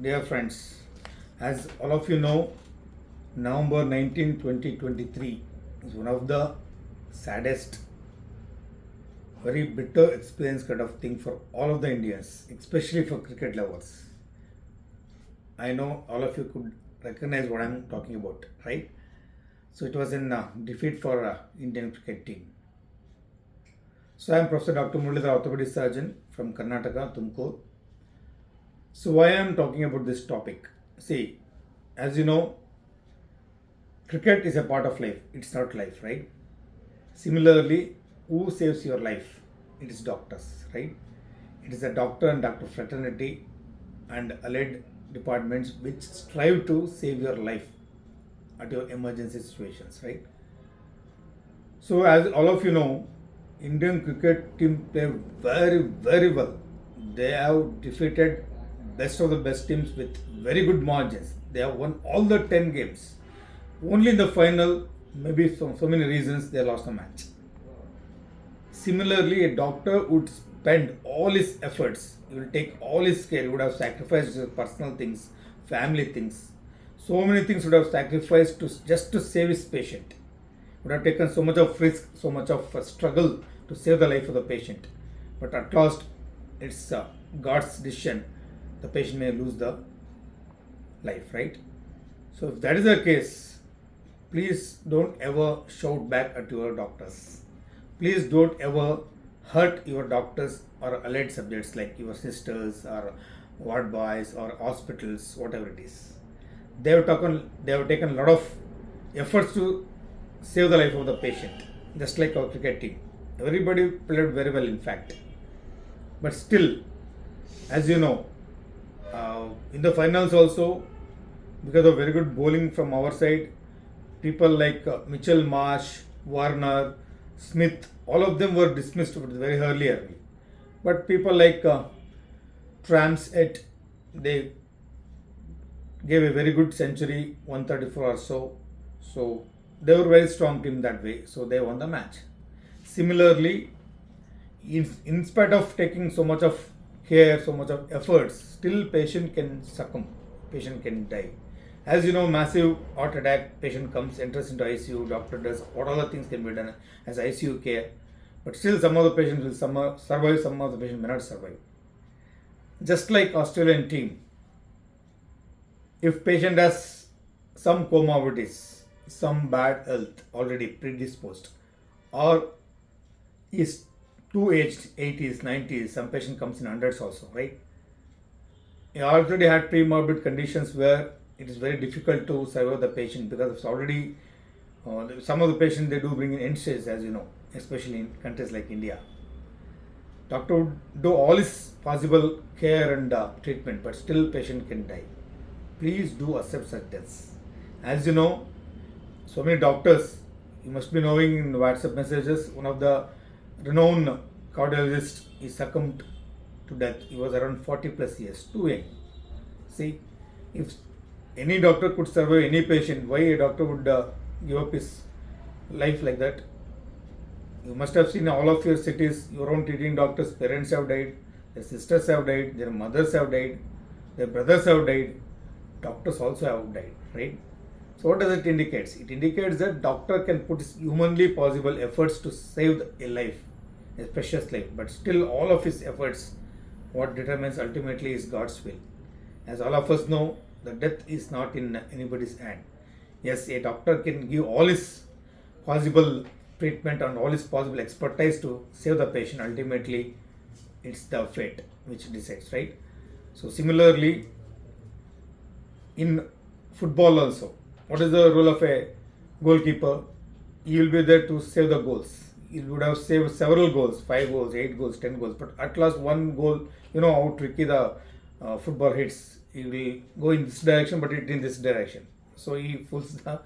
Dear friends, as all of you know, November 19, 2023 is one of the saddest, very bitter experience kind of thing for all of the Indians, especially for cricket lovers. I know all of you could recognize what I'm talking about, right? So it was in defeat for Indian cricket team. So I am Professor Dr. Muralidhara, Orthopedic surgeon from Karnataka, Tumkur. So why I am talking about this topic? See, as you know, cricket is a part of life. It's not life, right? Similarly, who saves your life? It is doctors, right? It is a doctor and doctor fraternity and allied departments which strive to save your life at your emergency situations, right? So as all of you know, Indian cricket team play very well. They have defeated best of the best teams with very good margins. They have won all the 10 games. Only in the final, maybe so many reasons, they lost the match. Similarly, a doctor would spend all his efforts, he will take all his care, he would have sacrificed his personal things, family things. So many things would have sacrificed to just to save his patient. Would have taken so much of risk, so much of struggle to save the life of the patient. But at last, it's God's decision. The patient may lose the life, right? So if that is the case, please don't ever shout back at your doctors. Please don't ever hurt your doctors or allied subjects like your sisters or ward boys or hospitals, whatever it is. They have taken a lot of efforts to save the life of the patient, just like our cricket team. Everybody played very well, in fact. But still, as you know, in the finals also, because of very good bowling from our side, people like Mitchell Marsh, Warner, Smith, all of them were dismissed very early. But people like Trams they gave a very good century, 134 or so. So they were a very strong team that way. So they won the match. Similarly, in spite of taking so much of care, so much of efforts, still patient can succumb, patient can die. As you know, massive heart attack, patient comes, enters into ICU, doctor does what all the things can be done as ICU care. But still some of the patients will survive, some of the patients may not survive. Just like Australian team, if patient has some comorbidities, some bad health already predisposed, or is too aged, 80s, 90s, some patient comes in hundreds also, right? He already had pre-morbid conditions where it is very difficult to survive the patient because it's already, some of the patients they do bring in end stage, as you know, especially in countries like India. Doctor would do all his possible care and treatment, but still patient can die. Please do accept such deaths. As you know, so many doctors, you must be knowing in WhatsApp messages, one of the renowned cardiologist is succumbed to death. He was around 40 plus years, too young. See, if any doctor could survive any patient, why a doctor would give up his life like that? You must have seen all of your cities, your own treating doctors, parents have died, their sisters have died, their mothers have died, their brothers have died, doctors also have died, right? So what does it indicate? It indicates that doctor can put his humanly possible efforts to save a life, a precious life, but still all of his efforts, what determines ultimately is God's will. As all of us know, the death is not in anybody's hand. Yes, a doctor can give all his possible treatment and all his possible expertise to save the patient. Ultimately, it's the fate which decides, right? So similarly, in football also, what is the role of a goalkeeper? He will be there to save the goals. He would have saved several goals, 5 goals, 8 goals, 10 goals. But at last, one goal, you know how tricky the football hits. He will go in this direction, but it in this direction. So he fools the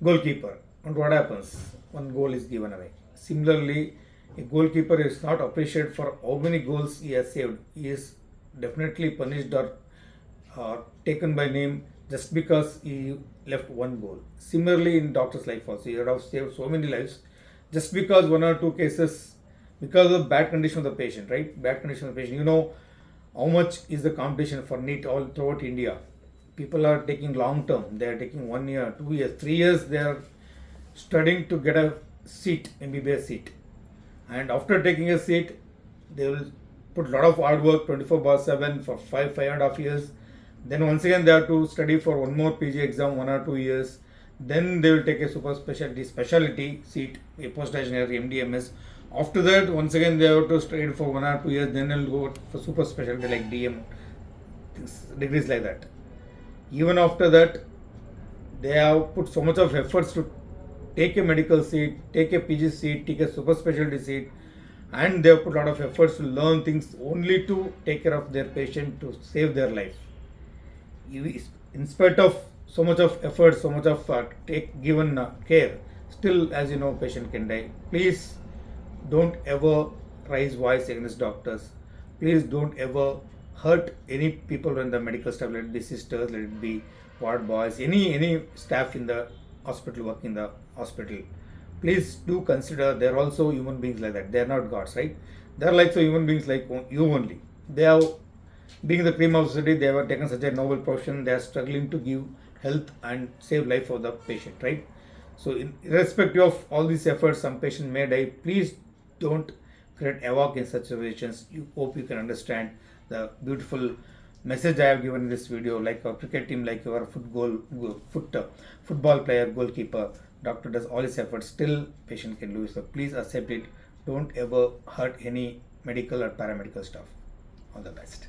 goalkeeper. And what happens? One goal is given away. Similarly, a goalkeeper is not appreciated for how many goals he has saved. He is definitely punished or taken by name just because he left one goal. Similarly, in doctor's life also, you have saved so many lives just because one or two cases, because of bad condition of the patient, right? Bad condition of the patient. You know, How much is the competition for NEET all throughout India? People are taking long term. They are taking 1 year, 2 years, 3 years. They are studying to get a seat, MBBS seat. And after taking a seat, they will put a lot of hard work 24/7 for 5.5 years. Then once again they have to study for one more PG exam, 1 or 2 years. Then they will take a super specialty seat, a post-graduate MDMS. After that, once again they have to study for 1 or 2 years. Then they'll go for super specialty like DM, degrees like that. Even after that, they have put so much of efforts to take a medical seat, take a PG seat, take a super specialty seat, and they have put a lot of efforts to learn things only to take care of their patient to save their life. In spite of so much of effort, so much of given care, still, as you know, patient can die. Please don't ever raise voice against doctors. Please don't ever hurt any people in the medical staff. Let it be sisters, let it be ward boys, any staff in the hospital, work in the hospital. Please do consider they're also human beings like that. They're not gods, right? They're like so human beings like you only. They have, being the cream of society, they have taken such a noble profession. They are struggling to give health and save life for the patient, right? So, irrespective of all these efforts, some patient may die. Please don't create havoc in such situations. You hope you can understand the beautiful message I have given in this video. Like our cricket team, like our football player, goalkeeper, doctor does all his efforts, still patient can lose. So please accept it. Don't ever hurt any medical or paramedical staff. All the best.